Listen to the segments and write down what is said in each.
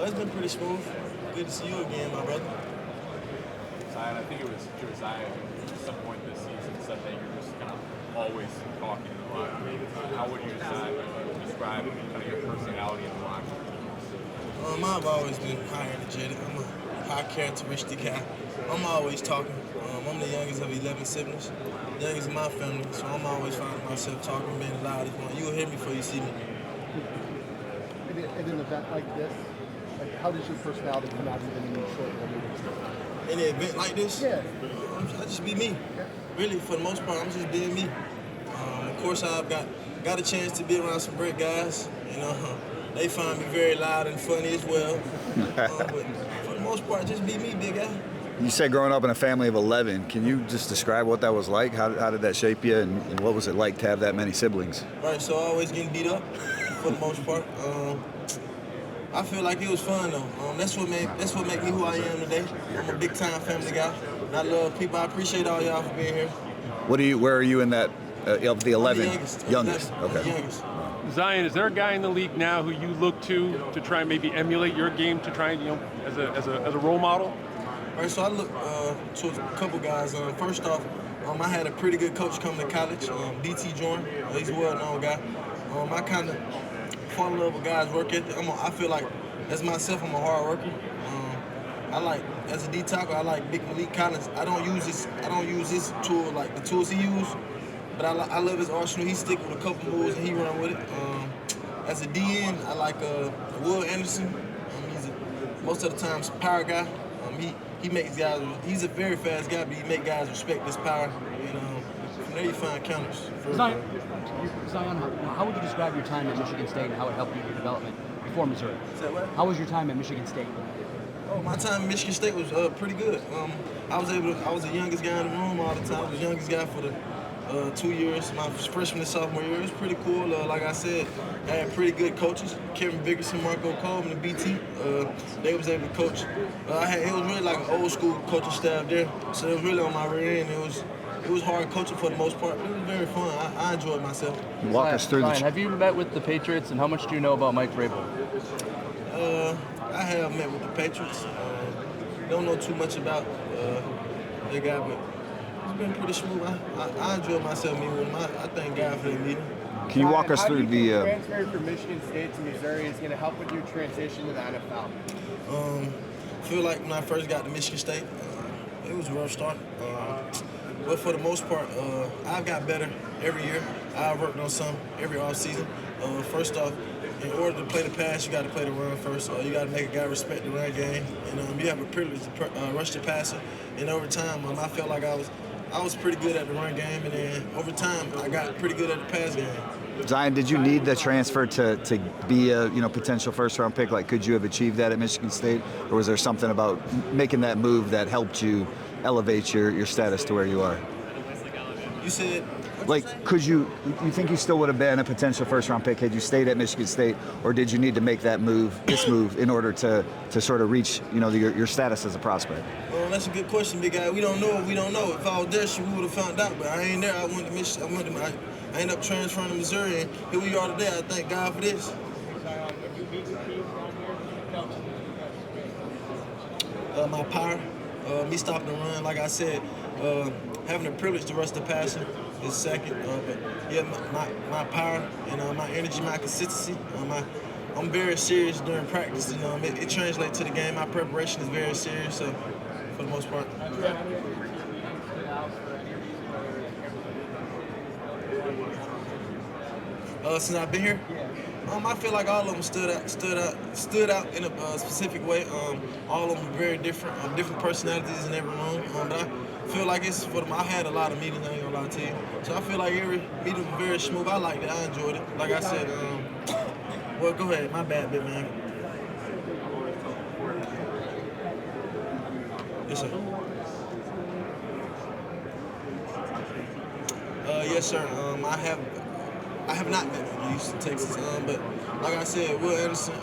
It's been pretty smooth. Good to see you again, my brother. Zion, I think it was Josiah who at some point this season said that you're just kind of always talking in the locker room. How would you describe kind of your personality in the locker room? I've always been high energetic. I'm a high characteristic guy. I'm always talking. I'm the youngest of 11 siblings, youngest in my family, so I'm always finding myself talking, being the loudest one. You'll hear me before you see me. In an event like this, like how does your personality come out even in these short meetings? In an event like this, Yeah. I just be me. Really, for the most part, I'm just being me. Of course, I've got a chance to be around some great guys. They find me very loud and funny as well. But for the most part, just be me, big guy. You said growing up in a family of 11. Can you just describe what that was like? How did that shape you, and what was it like to have that many siblings? Right, so always getting beat up for the most part. I feel like it was fun though. That's what made me who I am today. I'm a big time family guy. And I love people. I appreciate all y'all for being here. Where are you in that of the 11? I'm the youngest. Youngest. I'm the Okay. youngest. Zion, is there a guy in the league now who you look to try and maybe emulate your game, to try and, as a role model? All right, so I look to a couple guys. First off, I had a pretty good coach coming to college, D.T. Jordan. He's a well-known guy. I kind of fall in love with guys' work ethic. I feel like, as myself, I'm a hard worker. As a D tackle, I like Big Malik Collins. I don't use this tool like the tools he used, but I love his arsenal. He stick with a couple moves and he run with it. As a DN, I like Will Anderson. He's most of the time power guy. He makes guys. He's a very fast guy, but he makes guys respect his power. And from there you find counters. Zion, how would you describe your time at Michigan State and how it helped you in your development before Missouri? Is that what? How was your time at Michigan State? Oh, my time at Michigan State was pretty good. I was the youngest guy in the room all the time. I was the youngest guy for the 2 years. My freshman and sophomore year, it was pretty cool. Like I said, I had pretty good coaches. Kevin Bickerson, Marco Coleman, and BT. They was able to coach. It was really like an old school coaching staff there. So it was really on my rear end. It was hard coaching for the most part, but it was very fun. I enjoyed myself. Walk us through Zion, have you met with the Patriots, and how much do you know about Mike Vrabel? I have met with the Patriots. Don't know too much about the guy, but it's been pretty smooth. I enjoyed myself meeting with him. I thank God for the meeting. Can you walk us through the? Transfer from Michigan State to Missouri is going to help with your transition to the NFL. I feel like when I first got to Michigan State, it was a rough start. But for the most part, I've got better every year. I've worked on some every offseason. First off, in order to play the pass, you got to play the run first. You got to make a guy respect the run game. And you have a privilege to rush the passer. And over time, I felt like I was pretty good at the run game. And then over time, I got pretty good at the pass game. Zion, did you need the transfer to be a potential first-round pick? Like, could you have achieved that at Michigan State, or was there something about making that move that helped you elevate your status to where you are? You said, like, could you think you still would have been a potential first-round pick had you stayed at Michigan State, or did you need to make that move, this move, in order to sort of reach your status as a prospect? Well, that's a good question, big guy. We don't know what we don't know. If I was there, we would have found out. But I ain't there. I went to Michigan. I ended up transferring to Missouri, and here we are today. I thank God for this. My power, me stopping the run, like I said, having the privilege to rush the passer is second. But yeah, my power and my energy, my consistency. I'm very serious during practice. It translates to the game. My preparation is very serious. So for the most part. Since I've been here, I feel like all of them stood out in a specific way. All of them are very different, different personalities in every room. But I feel like it's for them. I had a lot of meetings, I ain't gonna lie to you. So I feel like every meeting was very smooth. I liked it. I enjoyed it. Like I said, well, go ahead. My bad, bit man. Yes, sir. Yes, sir. I have not met him in Houston, Texas. But like I said, Will Anderson,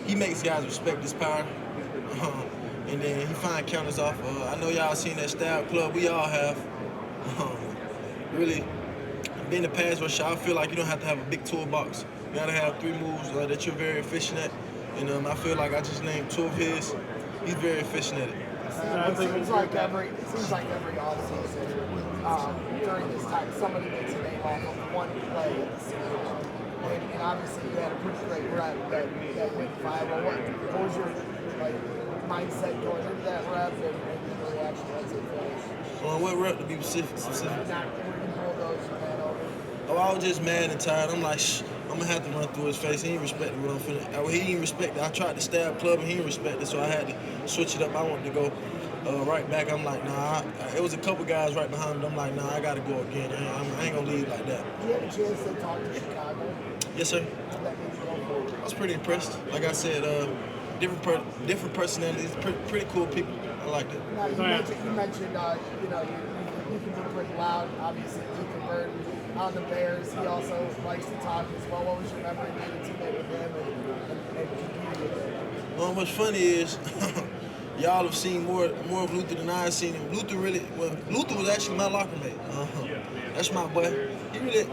he makes guys respect his power. And then he find counters off. I know y'all seen that style club. We all have. Really, being a pass rusher, I feel like you don't have to have a big toolbox. You gotta have 3 moves that you're very efficient at. and I feel like I just named 2 of his. He's very efficient at it. It seems like every offseason during this time, somebody makes a name off of one play in the season. And obviously you had a pretty great rep that went viral. What was your mindset going into that rep and the reaction once it finished? What rep to be specific? Not working bulldozers, man, over. Oh, I was just mad and tired. I'm like, I'm gonna have to run through his face. He ain't respected what I'm finna. He ain't respect it. I tried to stab club and he ain't respect it, so I had to switch it up. I wanted to go right back. I'm like, nah. It was a couple guys right behind me. I'm like, nah, I gotta go again. I ain't gonna leave like that. Did you have a chance to talk to Chicago? Yes, sir. That made you go forward? I was pretty impressed. Like I said, different personalities, pretty cool people. I liked it. Now, you mentioned you can be pretty loud. Obviously, Luka Burton on the Bears. He also likes to talk as well. What was your memory being a teammate with him and competing with him? What's funny is y'all have seen more of Luther than I've seen him. Luther was actually my locker mate. That's my boy. He really.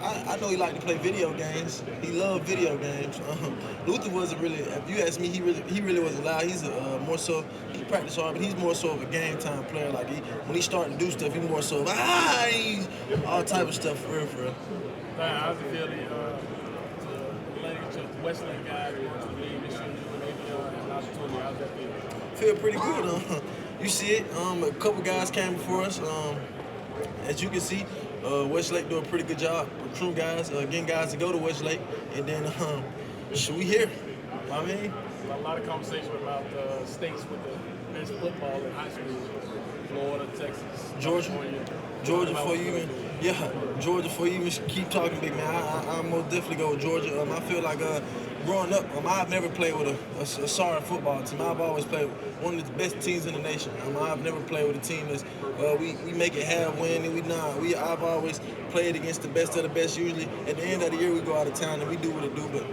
I know he liked to play video games. He loved video games. Luther wasn't really. If you ask me, he really wasn't loud. He's more so. He practiced hard, but he's more so of a game time player. Like when he started to do stuff, he more so of all type of stuff for real. How's it feel to Westlake guys going to the league this year? Maybe an opportunity. How's that feel? Feel pretty good. You see it. A couple guys came before us. As you can see, Westlake do a pretty good job recruiting guys, getting guys to go to Westlake, and then we here. I mean, a lot of conversation about states with the best football in high school: Florida, Texas, Georgia for you, Georgia for you. Keep talking, big man. I most definitely go with Georgia. I feel like growing up, I've never played with a sorry football team. I've always played with one of the best teams in the nation. I've never played with a team that's we make it half win and I've always played against the best of the best. Usually at the end of the year we go out of town and we do what it do, but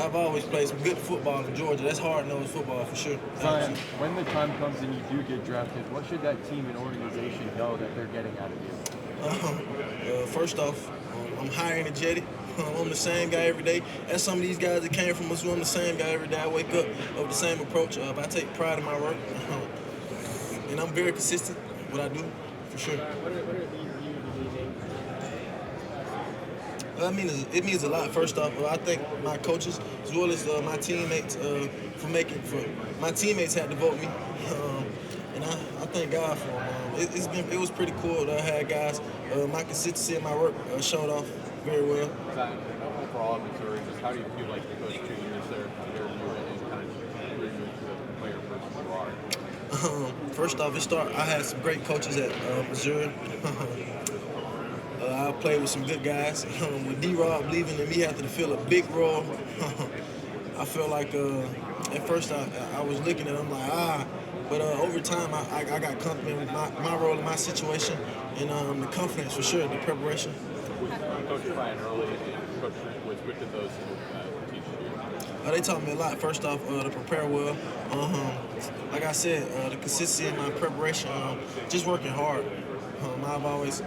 I've always played some good football in Georgia. That's hard-nosed football for sure. Zion, when the time comes and you do get drafted, what should that team and organization know that they're getting out of you? First off, I'm high energetic. I'm the same guy every day. As some of these guys that came from us, I'm the same guy every day. I wake up with the same approach. I take pride in my work. And I'm very consistent with what I do, for sure. It means a lot. First off, I thank my coaches as well as my teammates my teammates had to vote me, and I thank God for them. It was pretty cool to have guys. My consistency in my work showed off very well. Overall, in Missouri, just how do you feel like the coach 2 years there compared to you and kind of grew you into the player person you are? First off, I had some great coaches at Missouri. I played with some good guys. With D-Rob leaving and me having to fill a big role, I felt like at first I was looking at him like, but over time I got confident with my role in my situation and the confidence for sure, the preparation. Coach Ryan early and Coach what did those teach you? They taught me a lot. First off, to prepare well. Like I said, the consistency in my preparation, just working hard. I've always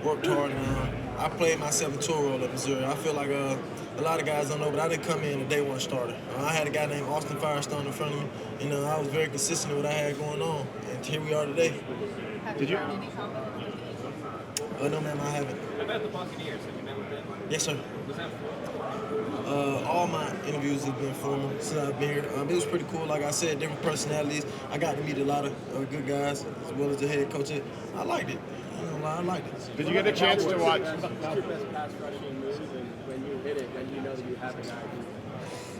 worked hard, and I played my 7-2 role at Missouri. I feel like a lot of guys don't know, but I didn't come in a day one starter. I had a guy named Austin Firestone in front of me, and I was very consistent with what I had going on, and here we are today. Did you have any combo? No, ma'am, I haven't. About the Buccaneers, have you met with them? Yes, sir. Was that all my interviews have been formal since I've been here. It was pretty cool. Like I said, different personalities. I got to meet a lot of good guys, as well as the head coach. I liked it. I liked it. Did you get a chance to watch? What's your best pass rushing move, and when you hit it, then you know that you have a guy who...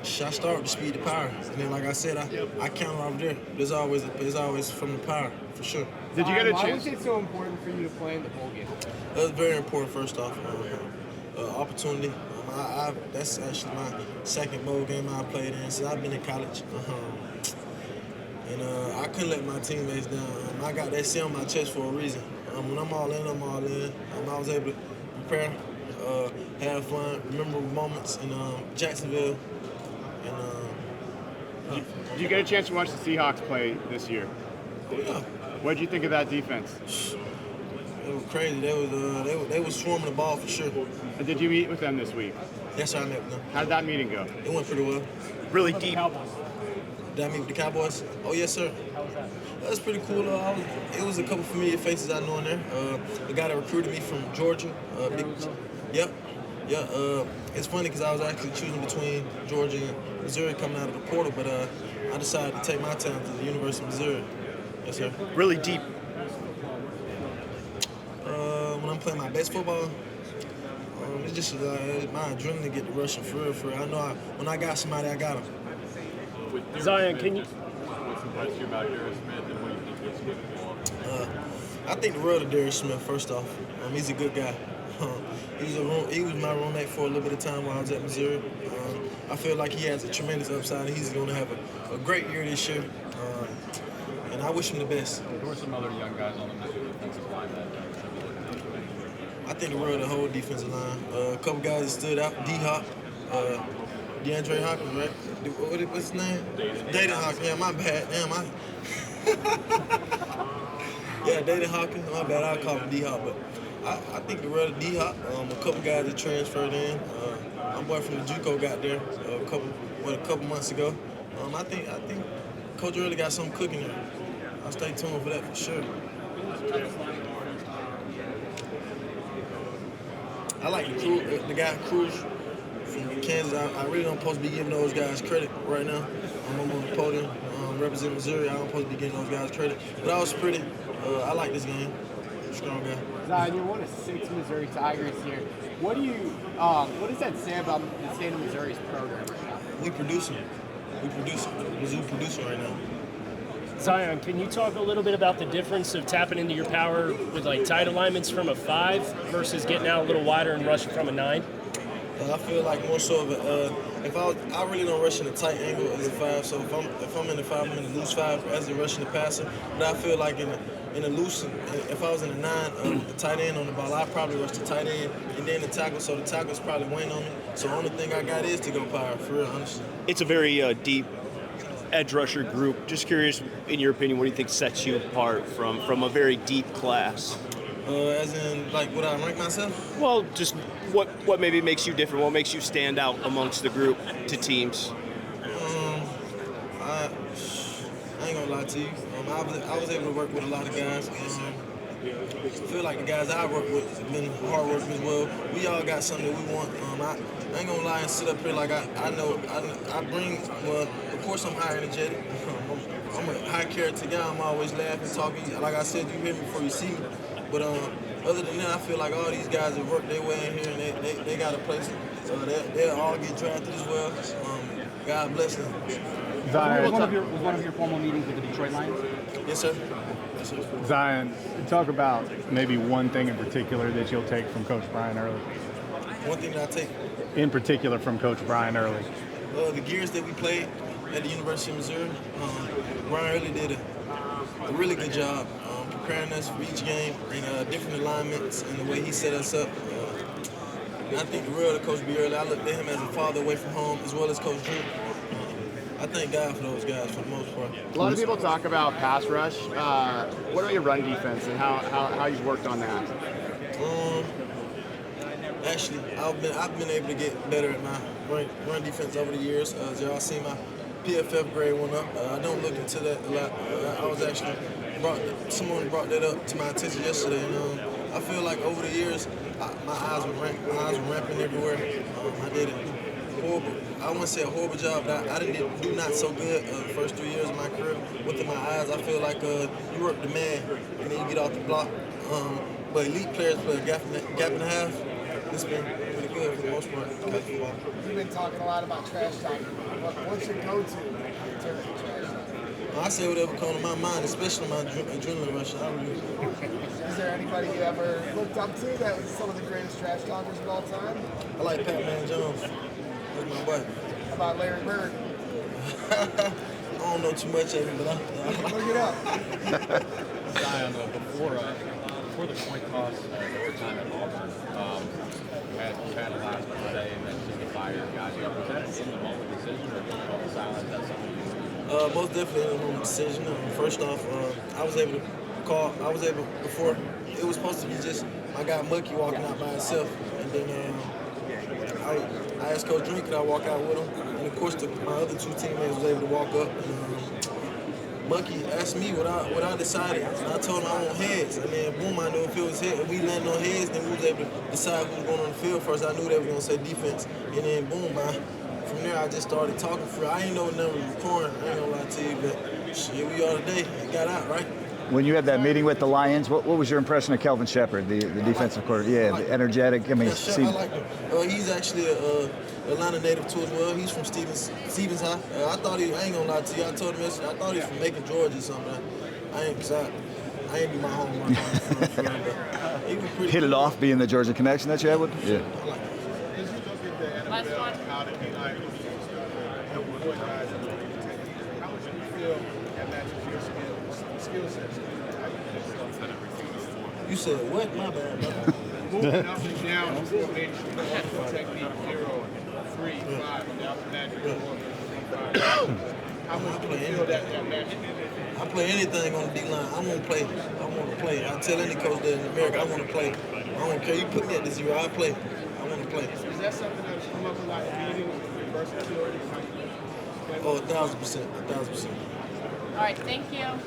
I start with the speed to power, and then like I said, I counter off there. It's always from the power, for sure. Did you get a chance? Why was it so important for you to play in the bowl game? It was very important. First off, opportunity. That's actually my second bowl game I played in since I've been in college. And I couldn't let my teammates down. I got that C on my chest for a reason. When I'm all in, I'm all in. I was able to prepare, have fun, memorable moments in Jacksonville. And Did you get a chance to watch the Seahawks play this year? Yeah. What did you think of that defense? It was crazy. They was swarming the ball for sure. And did you meet with them this week? Yes, sir, I met with them. How did that meeting go? It went pretty well. Really deep. Did I meet with the Cowboys? Oh, yes, sir. How was that? That was pretty cool. It was a couple familiar faces I know in there. The guy that recruited me from Georgia. Yep. Yeah. It's funny because I was actually choosing between Georgia and Missouri coming out of the portal, but I decided to take my time to the University of Missouri. Yes, sir. Really deep. When I'm playing my best football, it's just my adrenaline get the rushing for real, for real. I know when I got somebody, I got them. Zion, can you? What's impressed you about Darius Smith, and what do you think he's going for? I think the world of Darius Smith. First off, he's a good guy. He was my roommate for a little bit of time while I was at Missouri. I feel like he has a tremendous upside, and he's going to have a great year this year. And I wish him the best. Who are some other young guys on the Missouri defensive line that should be looking at? I think the world of the whole defensive line. A couple guys that stood out. D-Hop. DeAndre Hopkins, right? What's his name? Dayton Hopkins. Yeah, my bad. Damn, yeah, Dayton Hopkins. My bad. I'll call him D-Hop. But I think the world of D-Hop. A couple guys that transferred in. My boy from the JUCO got there a couple months ago. I think Coach really got something cooking there. I'll stay tuned for that for sure. I like the guy Cruz from Kansas. I really don't supposed to be giving those guys credit right now. I'm on the podium representing Missouri. I don't supposed to be giving those guys credit. But I was pretty. I like this game. Strong guy. Zion, you're one of 6 Missouri Tigers here. What does that say about the state of Missouri's program right now? We producing. Mizzou producing right now. Zion, can you talk a little bit about the difference of tapping into your power with like tight alignments from a 5 versus getting out a little wider and rushing from a 9? I feel like more so of I really don't rush in a tight angle as a 5. So if I'm in the 5, I'm in the loose 5 as a rushing the passer. But I feel like in a loose, if I was in a 9, the tight end on the ball, I'd probably rush the tight end and then the tackle. So the tackle's probably weighing on me. So the only thing I got is to go power, for real, honestly. It's a very deep edge rusher group. Just curious, in your opinion, what do you think sets you apart from a very deep class? As in, like, would I rank myself? Well, just what maybe makes you different? What makes you stand out amongst the group to teams? I ain't gonna lie to you. I was able to work with a lot of guys. I feel like the guys I work with have been hard workers as well. We all got something that we want. I ain't gonna lie and sit up here like I bring. Well, of course I'm high energetic. I'm a high character guy. I'm always laughing, talking. Like I said, you hear me before you see me. But other than that, I feel like all these guys have worked their way in here and they got a place. So they'll all get drafted as well. God bless them. Was one of your formal meetings with the Detroit Lions? Yes, sir. Zion, talk about maybe one thing in particular that you'll take from Coach Brian Early. One thing that I take in particular from Coach Brian Early. The gears that we played at the University of Missouri. Brian Early did a really good job preparing us for each game and different alignments and the way he set us up. And I think the real of Coach B. Early, I looked at him as a father away from home as well as Coach Drew. I thank God for those guys for the most part. A lot of people talk about pass rush. What about your run defense and how you've worked on that? Actually, I've been able to get better at my run defense over the years. As y'all see, my PFF grade went up. I don't look into that a lot. I was actually someone brought that up to my attention yesterday, and I feel like over the years, my eyes were ramping everywhere. I did it horrible. I wouldn't say a horrible job, but I didn't do not so good the first 3 years of my career. Within my eyes, I feel like you work the man and then you get off the block. But elite players play a gap and a half. It's been pretty good for the most part. You've been talking a lot about trash talking. What's your go-to in terms of trash talking? I say whatever comes to my mind, especially my adrenaline rush. Is there anybody you ever looked up to that was some of the greatest trash talkers of all time? I like Pat Jones. That's my boy. How about Larry Bird? I don't know too much of him, but look it up. Zion, before the point toss at your time at Auburn, you had a last play and then just to fire guys. Was that in the moment decision or just on the silence? That's something most definitely in the moment decision. First off, I was able before it was supposed to be just my guy Mookie walking out by himself, and then I asked Coach Drink could I walk out with him, and of course my other two teammates was able to walk up. And, Bucky asked me what I decided, and I told him I want heads. And then boom, I knew if it was head, if we landed on heads, then we was able to decide who was going on the field first. I knew they were going to say defense, and then boom, from there I just started talking for. I ain't know what number was recording. I ain't gonna lie to you, but shit, we are today. It got out right. When you had that meeting with the Lions, what was your impression of Kelvin Shepard, the defensive coordinator? Yeah, the energetic. I mean, I like him. He's actually a Atlanta native too as well. He's from Stevens High. I thought I ain't gonna lie to you. I told him yesterday. I thought he was from Macon, Georgia or something. I ain't do my homework. He was pretty hit it off, being the Georgia connection that you had with him? Yeah. Last one. How did he like help guys? How much do you feel that matches your skill sets? You said what? My bad. Moving up and down the formation, technique 0, 3, 5, and now the magic 4, 3, 5. How much do you feel that magic? I play anything on the D-line. I want to play. I tell any coach that in America, I want to play. I don't care. You put me at the 0, I play. I want to play. Is that something that's come up in like meetings, versatility? Oh, 1,000%. 1,000%. All right, thank you.